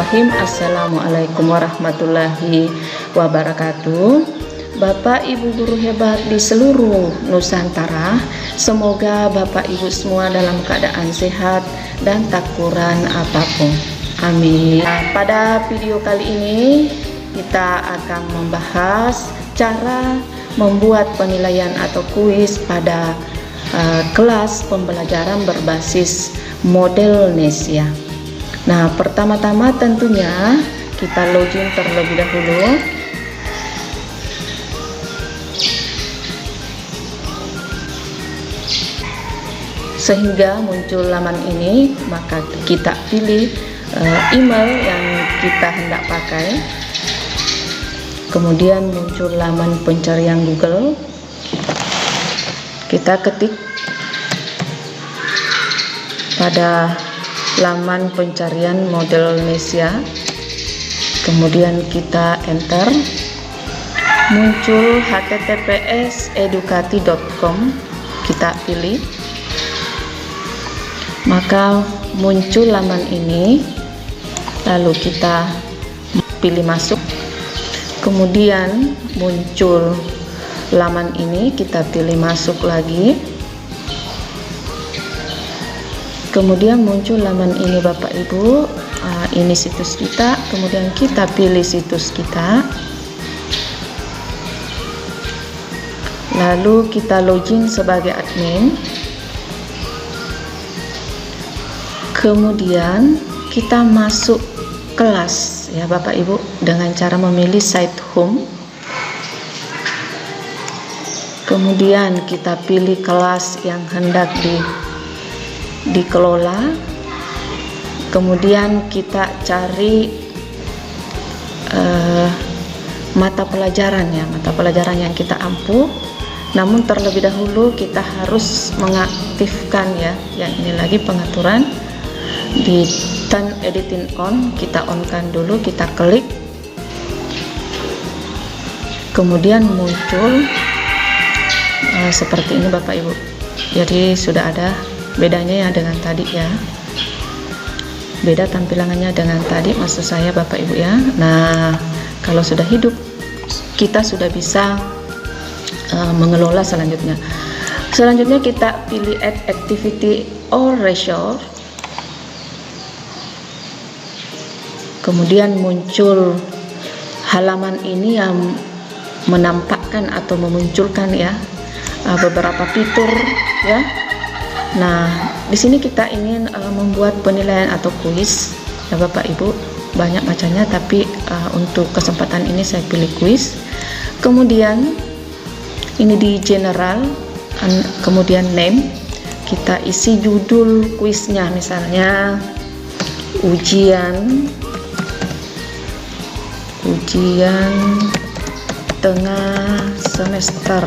Bismillahirrahmanirrahim. Assalamualaikum warahmatullahi wabarakatuh. Bapak Ibu guru hebat di seluruh Nusantara, semoga Bapak Ibu semua dalam keadaan sehat dan tak kurang apapun. Amin. Pada video kali ini kita akan membahas cara membuat penilaian atau kuis pada kelas pembelajaran berbasis model Nesia. Nah, pertama-tama tentunya kita login terlebih dahulu. Sehingga muncul laman ini, maka kita pilih email yang kita hendak pakai. Kemudian muncul laman pencarian Google. Kita ketik pada laman pencarian model Nesia, kemudian kita enter, muncul https://edukati.com, kita pilih, maka muncul laman ini, lalu kita pilih masuk, kemudian muncul laman ini, kita pilih masuk lagi. Kemudian muncul laman ini Bapak Ibu, ini situs kita, kemudian kita pilih situs kita, lalu kita login sebagai admin, kemudian kita masuk kelas ya Bapak Ibu dengan cara memilih site home, kemudian kita pilih kelas yang hendak dikelola, kemudian kita cari mata pelajaran yang kita ampuh. Namun terlebih dahulu kita harus mengaktifkan ya, yang ini lagi pengaturan di turn editing on, kita on-kan dulu, kita klik, kemudian muncul seperti ini Bapak Ibu. Jadi sudah ada bedanya ya dengan tadi ya, beda tampilannya dengan tadi, maksud saya Bapak Ibu ya. Nah, kalau sudah hidup, kita sudah bisa mengelola selanjutnya. Selanjutnya kita pilih add activity or resource, kemudian muncul halaman ini yang menampakkan atau memunculkan ya beberapa fitur ya. Nah, di sini kita ingin membuat penilaian atau kuis ya Bapak Ibu, banyak macamnya, tapi untuk kesempatan ini saya pilih kuis. Kemudian ini di general, kemudian name, kita isi judul kuisnya, misalnya ujian tengah semester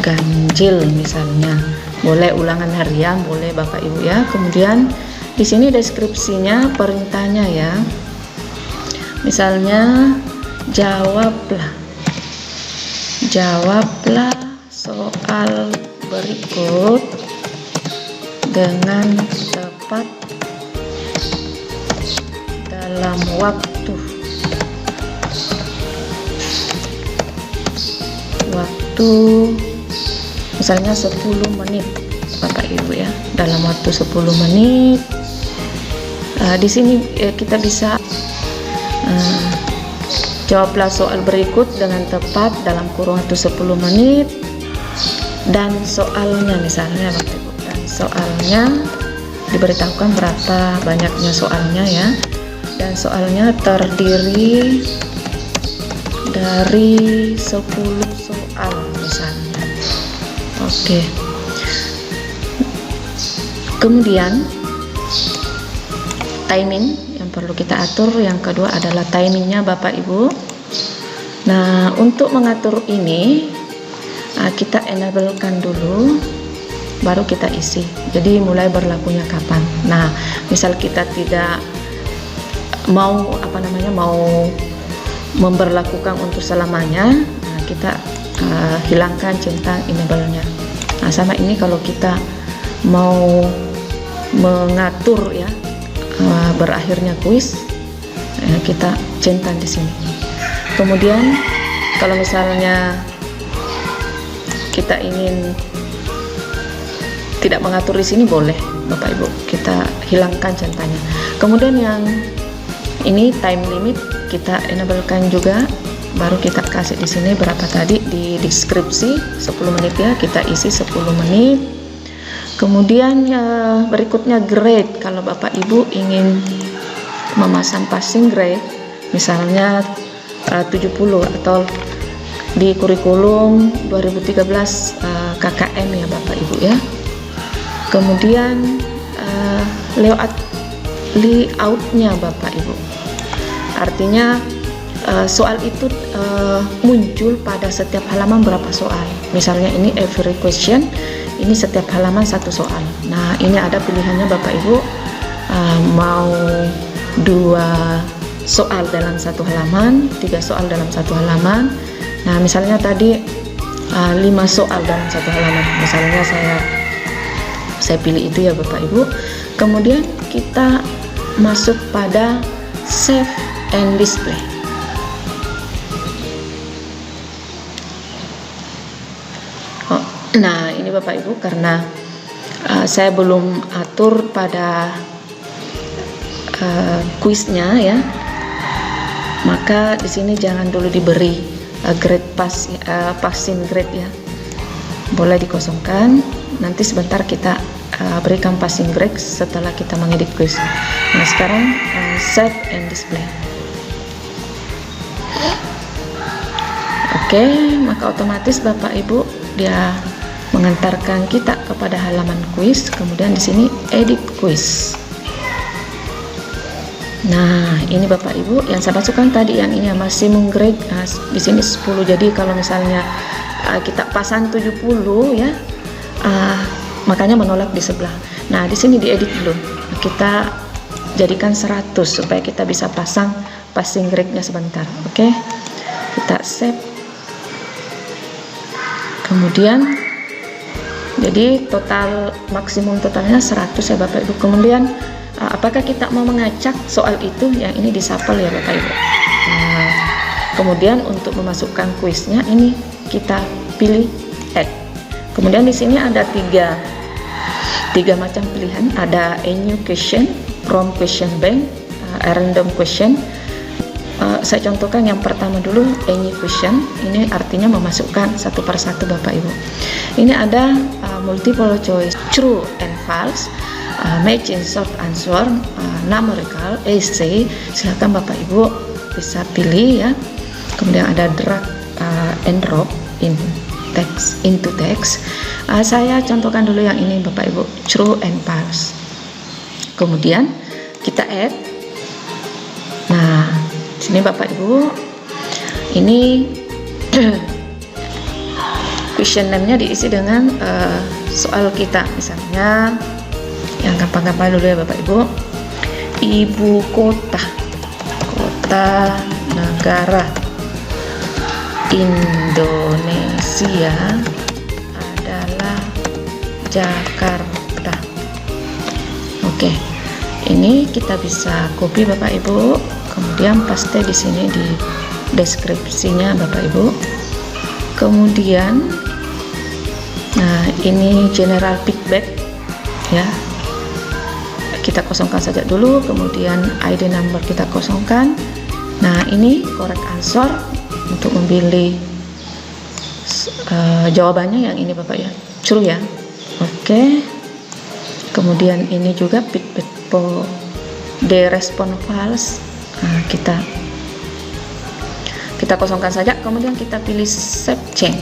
ganjil misalnya, boleh ulangan harian, boleh Bapak Ibu ya. Kemudian di sini deskripsinya, perintahnya ya, misalnya jawablah soal berikut dengan tepat dalam waktu misalnya 10 menit Bapak Ibu ya, dalam waktu 10 menit. Di sini kita bisa jawablah soal berikut dengan tepat dalam kurun waktu 10 menit, dan soalnya misalnya Bapak Ibu, dan soalnya diberitahukan berapa banyaknya soalnya ya, dan soalnya terdiri dari 10 soal misalnya. Oke. Kemudian timing yang perlu kita atur, yang kedua adalah timingnya Bapak Ibu. Nah, untuk mengatur ini kita enablekan dulu, baru kita isi. Jadi mulai berlakunya kapan. Nah, misal kita tidak mau mau memberlakukan untuk selamanya, nah kita hilangkan centang enable-nya. Nah, sama ini kalau kita mau mengatur ya berakhirnya kuis, kita centang di sini. Kemudian kalau misalnya kita ingin tidak mengatur di sini, boleh Bapak Ibu, kita hilangkan centangnya. Kemudian yang ini time limit kita enablekan juga, baru kita kasih di sini berapa tadi di deskripsi, 10 menit ya, kita isi 10 menit. Kemudian berikutnya grade. Kalau Bapak Ibu ingin memasang passing grade, misalnya 70 atau di kurikulum 2013 KKM ya Bapak Ibu ya. Kemudian layoutnya Bapak Ibu, artinya soal itu muncul pada setiap halaman berapa soal. Misalnya ini every question, ini setiap halaman satu soal. Nah ini ada pilihannya Bapak Ibu, mau 2 soal dalam satu halaman, 3 soal dalam satu halaman. Nah misalnya tadi 5 soal dalam satu halaman, misalnya saya pilih itu ya Bapak Ibu. Kemudian kita masuk pada save and display. Nah ini Bapak Ibu, karena saya belum atur pada kuisnya ya, maka di sini jangan dulu diberi grade passing grade ya, boleh dikosongkan. Nanti sebentar kita berikan passing grade setelah kita mengedit kuis. Nah sekarang save and display. Oke, maka otomatis Bapak Ibu dia mengantarkan kita kepada halaman kuis. Kemudian di sini edit kuis. Nah ini Bapak Ibu yang saya masukkan tadi, yang ini maximum grade, di sini 10. Jadi kalau misalnya kita pasang 70 ya, makanya menolak di sebelah. Nah di sini diedit dulu, kita jadikan 100 supaya kita bisa pasang passing grade-nya sebentar. Oke, kita save. Kemudian jadi total maksimum totalnya 100 ya Bapak Ibu. Kemudian apakah kita mau mengacak soal itu, yang ini disapel ya Bapak Ibu. Kemudian untuk memasukkan kuisnya ini kita pilih add. Kemudian di sini ada tiga macam pilihan, ada a new question, from question bank, a random question. Saya contohkan yang pertama dulu, a new question. Ini artinya memasukkan satu per satu Bapak Ibu. Ini ada multiple choice, true and false, matching short answer, numerical, essay. Silakan Bapak Ibu bisa pilih ya. Kemudian ada drag and drop into text. Saya contohkan dulu yang ini Bapak Ibu, true and false. Kemudian kita add. Nah sini Bapak Ibu, ini question name-nya diisi dengan soal kita. Misalnya yang gampang-gampang dulu ya Bapak Ibu, ibu kota negara Indonesia adalah Jakarta. Oke, ini kita bisa copy Bapak Ibu, kemudian paste di sini di deskripsinya Bapak Ibu. Kemudian nah ini general feedback ya, kita kosongkan saja dulu. Kemudian ID number kita kosongkan. Nah ini correct answer untuk memilih jawabannya yang ini Bapak ya, true ya. Oke. Kemudian ini juga feedback for the respond false. Nah, kita kosongkan saja. Kemudian kita pilih save change.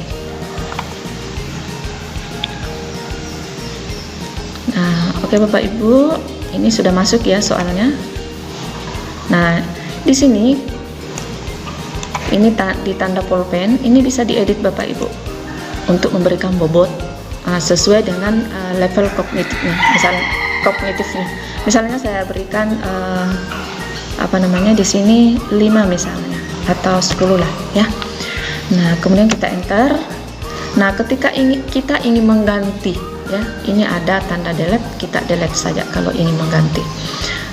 Nah oke Bapak Ibu, ini sudah masuk ya soalnya. Nah di sini ini di tanda pulpen ini bisa diedit Bapak Ibu untuk memberikan bobot sesuai dengan level kognitifnya. Misalnya saya berikan di sini 5 misalnya, atau 10 lah ya. Nah kemudian kita enter. Nah ketika kita ingin mengganti ya, ini ada tanda delete, kita delete saja kalau ingin mengganti.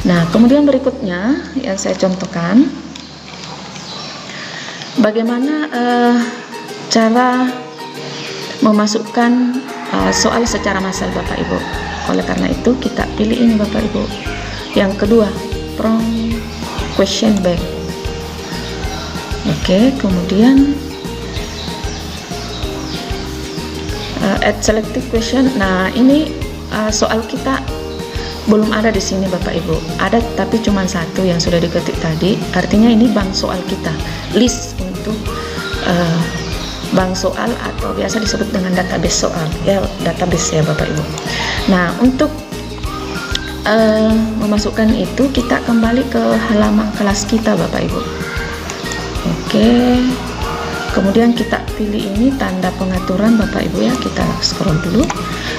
Nah, kemudian berikutnya yang saya contohkan, bagaimana cara memasukkan soal secara massal Bapak Ibu. Oleh karena itu kita pilih ini Bapak Ibu. Yang kedua, from question bank. Oke, kemudian add selected question. Nah, ini soal kita belum ada di sini Bapak Ibu. Ada tapi cuma satu yang sudah diketik tadi. Artinya ini bank soal kita, list untuk bank soal atau biasa disebut dengan database soal ya, database ya Bapak Ibu. Nah, untuk memasukkan itu kita kembali ke halaman kelas kita Bapak Ibu. Oke, kemudian kita pilih ini tanda pengaturan Bapak Ibu ya, kita scroll dulu,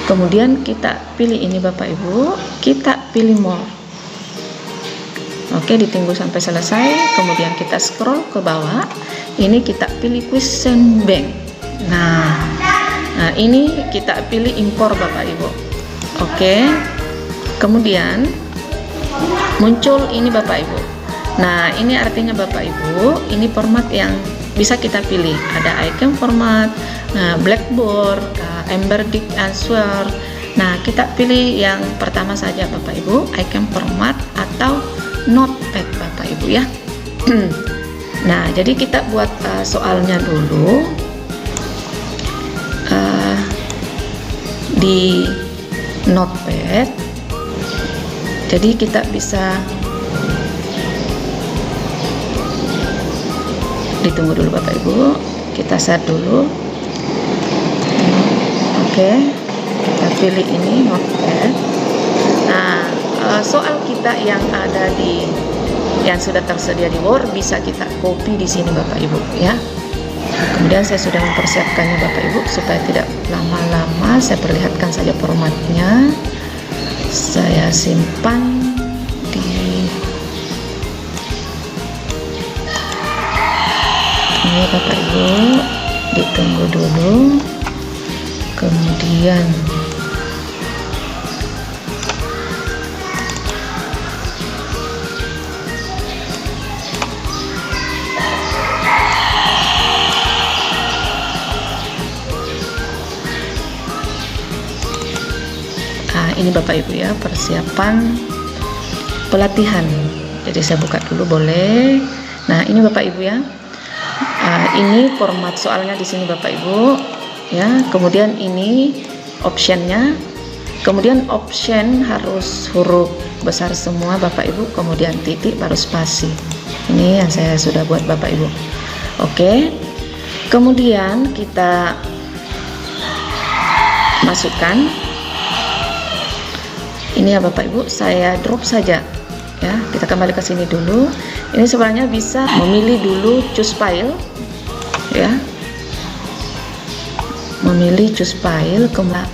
kemudian kita pilih ini Bapak Ibu, kita pilih more. Oke, ditunggu sampai selesai, kemudian kita scroll ke bawah, ini kita pilih question bank. Nah ini kita pilih import Bapak Ibu. Oke, kemudian muncul ini Bapak Ibu. Nah, ini artinya Bapak Ibu, ini format yang bisa kita pilih. Ada icon format, Blackboard, Embedded Answer. Nah, kita pilih yang pertama saja Bapak Ibu, icon format atau Notepad Bapak Ibu ya. Nah, jadi kita buat soalnya dulu di Notepad. Jadi kita bisa ditunggu dulu Bapak Ibu, kita set dulu. Oke, kita pilih ini Notepad. Nah, soal kita yang ada di yang sudah tersedia di Word bisa kita copy di sini Bapak Ibu ya. Kemudian saya sudah mempersiapkannya Bapak Ibu supaya tidak lama-lama, saya perlihatkan saja formatnya. Saya simpan di ini Bapak Ibu, ditunggu dulu. Kemudian ini Bapak Ibu ya, persiapan pelatihan. Jadi saya buka dulu boleh. Nah, ini Bapak Ibu ya. Ini format soalnya di sini Bapak Ibu ya. Kemudian ini optionnya. Kemudian option harus huruf besar semua Bapak Ibu, kemudian titik baru spasi. Ini yang saya sudah buat Bapak Ibu. Oke. Kemudian kita masukkan ini ya Bapak Ibu, saya drop saja ya. Kita kembali ke sini dulu. Ini sebenarnya bisa memilih dulu choose file ya, memilih choose file, kemudian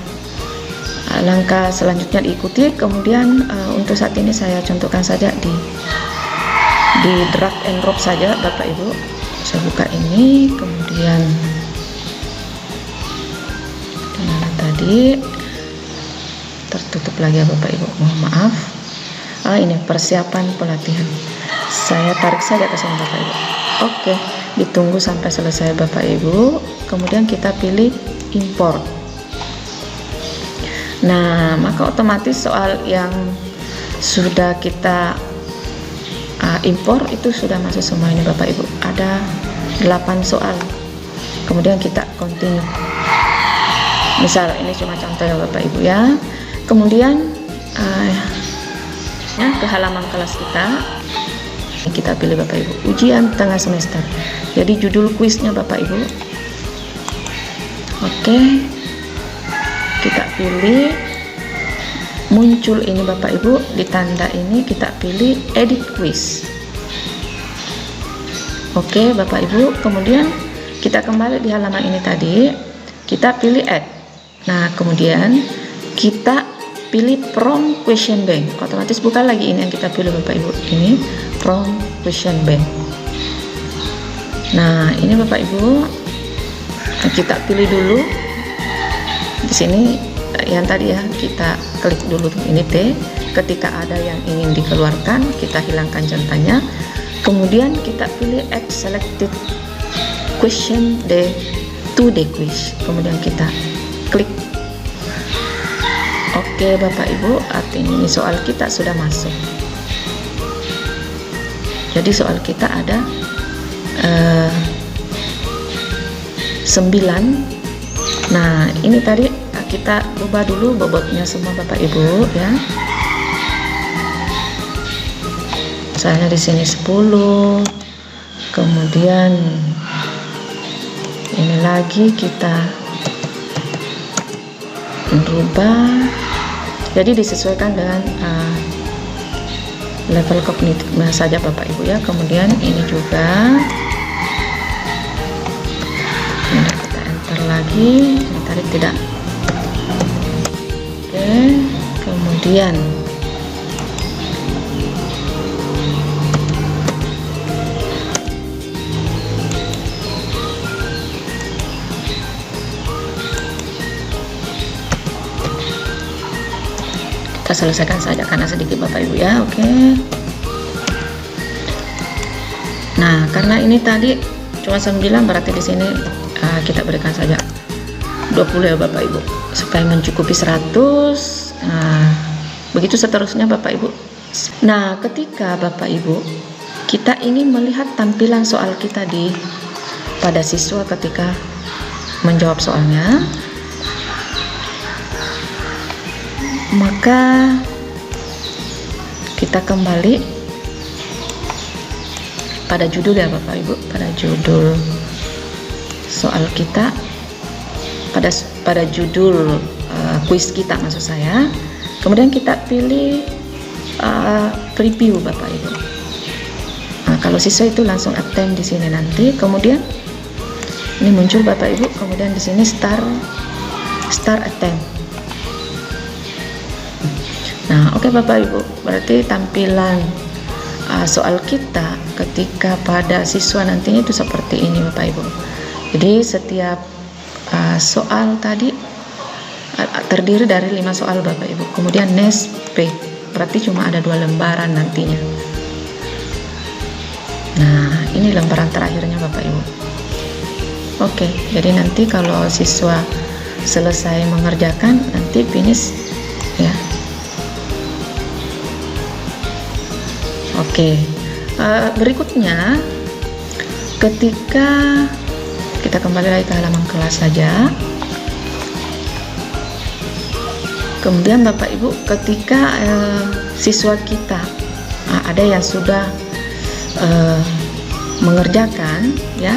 langkah selanjutnya diikuti. Kemudian untuk saat ini saya contohkan saja di drag and drop saja Bapak Ibu. Saya buka ini, kemudian dimana tadi tertutup lagi ya Bapak Ibu, mohon maaf. Ini persiapan pelatihan, saya tarik saja ke sini Bapak Ibu. Oke, ditunggu sampai selesai Bapak Ibu, kemudian kita pilih import. Nah, maka otomatis soal yang sudah kita import itu sudah masuk semua ini Bapak Ibu. Ada 8 soal, kemudian kita continue. Misal ini cuma contoh ya Bapak Ibu ya. Kemudian ke halaman kelas kita pilih Bapak Ibu, ujian tengah semester. Jadi judul kuisnya Bapak Ibu. Oke, kita pilih, muncul ini Bapak Ibu, di tanda ini kita pilih edit quiz. Oke Bapak Ibu, kemudian kita kembali di halaman ini tadi, kita pilih add. Nah, kemudian kita pilih from question bank, otomatis buka lagi ini yang kita pilih Bapak Ibu, ini from question bank. Nah, ini Bapak Ibu, kita pilih dulu di sini yang tadi ya, kita klik dulu ini T, ketika ada yang ingin dikeluarkan, kita hilangkan centangnya. Kemudian kita pilih add selected question to the quiz. Kemudian kita klik. Oke Bapak Ibu, artinya ini soal kita sudah masuk. Jadi soal kita ada 9. Nah, ini tadi kita ubah dulu bobotnya semua Bapak Ibu ya. Misalnya di sini 10. Kemudian ini lagi kita merubah. Jadi disesuaikan dengan level kognitif saja Bapak Ibu ya. Kemudian ini juga lagi, ini tadi tidak. Oke, kemudian kita selesaikan saja karena sedikit Bapak Ibu ya. Oke. Nah, karena ini tadi cuma 9, berarti di sini kita berikan saja 20 ya Bapak Ibu, supaya mencukupi 100. Nah, begitu seterusnya Bapak Ibu. Nah, ketika Bapak Ibu kita ingin melihat tampilan soal kita pada siswa ketika menjawab soalnya, maka kita kembali pada judul ya Bapak Ibu, pada judul soal kita, pada judul kuis kita maksud saya. Kemudian kita pilih preview Bapak Ibu. Nah, kalau siswa itu langsung attempt di sini nanti. Kemudian ini muncul Bapak Ibu. Kemudian di sini start attempt. Nah, oke Bapak Ibu. Berarti tampilan soal kita ketika pada siswa nantinya itu seperti ini Bapak Ibu. Jadi setiap soal tadi terdiri dari 5 soal Bapak Ibu. Kemudian next page, berarti cuma ada 2 lembaran nantinya. Nah, ini lembaran terakhirnya Bapak Ibu. Oke, jadi nanti kalau siswa selesai mengerjakan, nanti finish ya. Oke, berikutnya ketika kita kembali lagi ke halaman kelas saja. Kemudian Bapak Ibu ketika siswa kita ada yang sudah mengerjakan ya,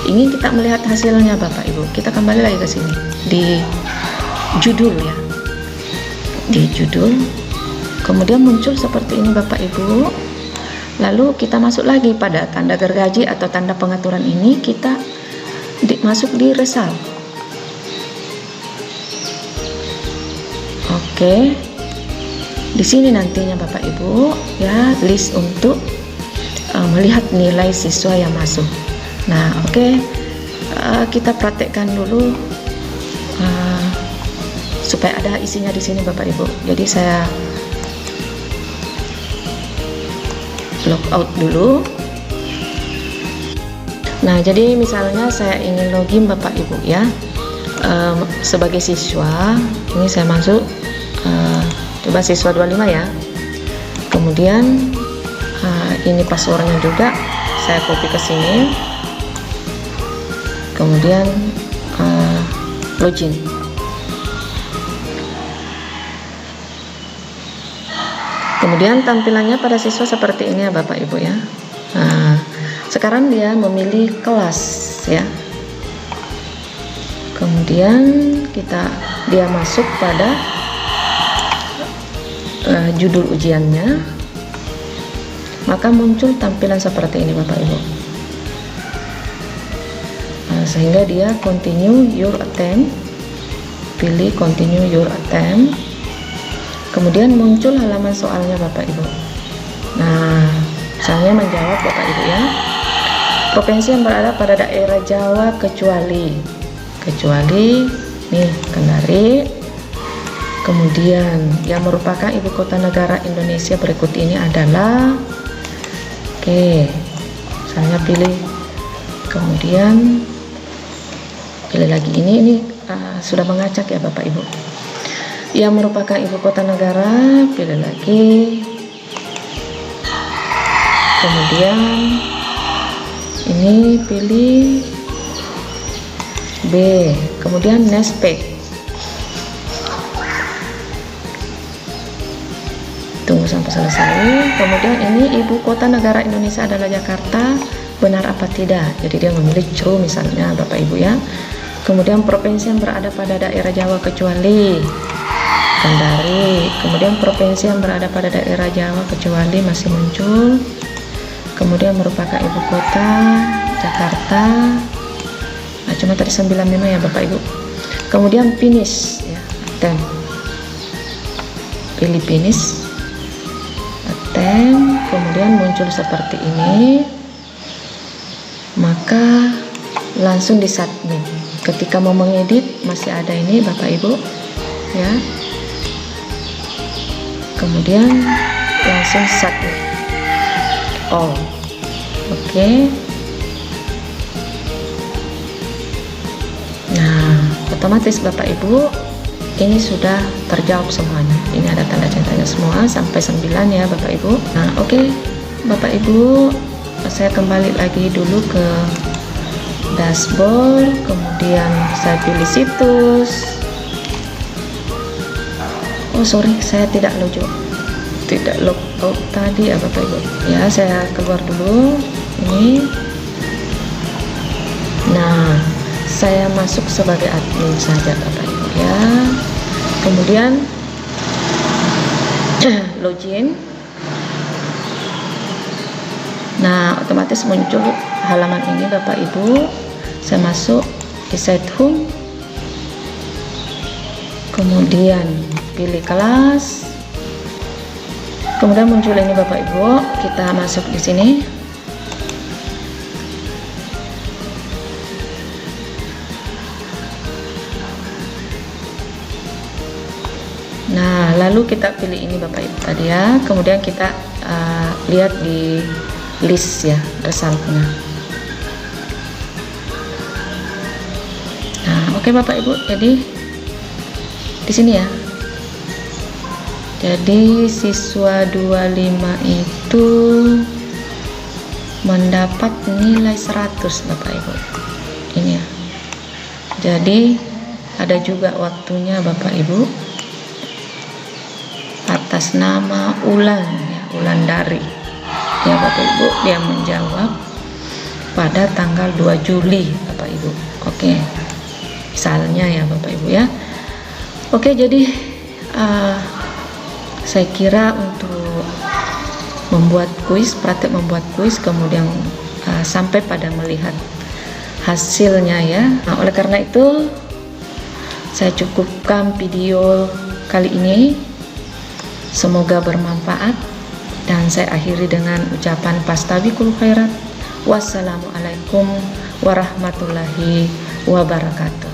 ingin kita melihat hasilnya Bapak Ibu, kita kembali lagi ke sini di judul ya, di judul. Kemudian muncul seperti ini Bapak Ibu. Lalu kita masuk lagi pada tanda gergaji atau tanda pengaturan ini, kita masuk di result. Oke. Di sini nantinya Bapak Ibu ya, list untuk melihat nilai siswa yang masuk. Nah, oke. Kita praktekkan dulu supaya ada isinya di sini Bapak Ibu. Jadi saya log out dulu. Nah, jadi misalnya saya ingin login Bapak Ibu ya, sebagai siswa. Ini saya masuk, coba siswa 25 ya. Kemudian ini passwordnya juga saya copy ke sini. Kemudian login. Kemudian tampilannya pada siswa seperti ini ya Bapak Ibu ya. Nah, sekarang dia memilih kelas ya. Kemudian dia masuk pada judul ujiannya, maka muncul tampilan seperti ini Bapak Ibu. Sehingga dia continue your attempt, pilih continue your attempt. Kemudian muncul halaman soalnya Bapak Ibu. Nah, misalnya menjawab Bapak Ibu ya, provinsi yang berada pada daerah Jawa kecuali nih Kendari. Kemudian yang merupakan ibu kota negara Indonesia berikut ini adalah, oke, saya pilih, kemudian pilih lagi ini sudah mengacak ya Bapak Ibu. Yang merupakan ibu kota negara, pilih lagi, kemudian ini pilih B, kemudian nespek. Tunggu sampai selesai. Kemudian ini ibu kota negara Indonesia adalah Jakarta, benar apa tidak? Jadi dia memilih true misalnya Bapak Ibu ya. Kemudian provinsi yang berada pada daerah Jawa kecuali Kendari. Kemudian provinsi yang berada pada daerah Jawa kecuali masih muncul. Kemudian merupakan ibu kota Jakarta. Nah, cuma tadi 95 ya Bapak Ibu. Kemudian finish ya, attempt. Pilih finish. Kemudian muncul seperti ini, maka langsung di submit. Ketika mau mengedit masih ada ini Bapak Ibu ya, kemudian langsung submit all. Oke. Nah, otomatis Bapak Ibu ini sudah terjawab semuanya. Ini ada tanda centanya semua sampai 9 ya Bapak Ibu. Nah, oke, Bapak Ibu, saya kembali lagi dulu ke dashboard, kemudian saya pilih situs. Oh sorry, saya tidak log out tadi ya Bapak Ibu. Ya, saya keluar dulu ini. Nah, saya masuk sebagai admin saja Bapak Ibu ya. Kemudian login. Nah, otomatis muncul halaman ini Bapak Ibu. Saya masuk di site home. Kemudian pilih kelas. Kemudian muncul ini Bapak Ibu. Kita masuk di sini. Nah, lalu kita pilih ini Bapak Ibu tadi ya. Kemudian kita lihat di list ya, resultnya. Nah, oke Bapak Ibu. Jadi di sini ya. Jadi siswa 25 itu mendapat nilai 100 Bapak Ibu. Ini ya. Jadi ada juga waktunya Bapak Ibu. Atas nama Ulan ya, Ulandari ya Bapak Ibu, dia menjawab pada tanggal 2 Juli Bapak Ibu. Oke, misalnya ya Bapak Ibu ya. Oke, jadi saya kira untuk membuat kuis, praktek membuat kuis, kemudian sampai pada melihat hasilnya ya. Nah, oleh karena itu saya cukupkan video kali ini. Semoga bermanfaat, dan saya akhiri dengan ucapan fastabiqul khairat. Wassalamualaikum warahmatullahi wabarakatuh.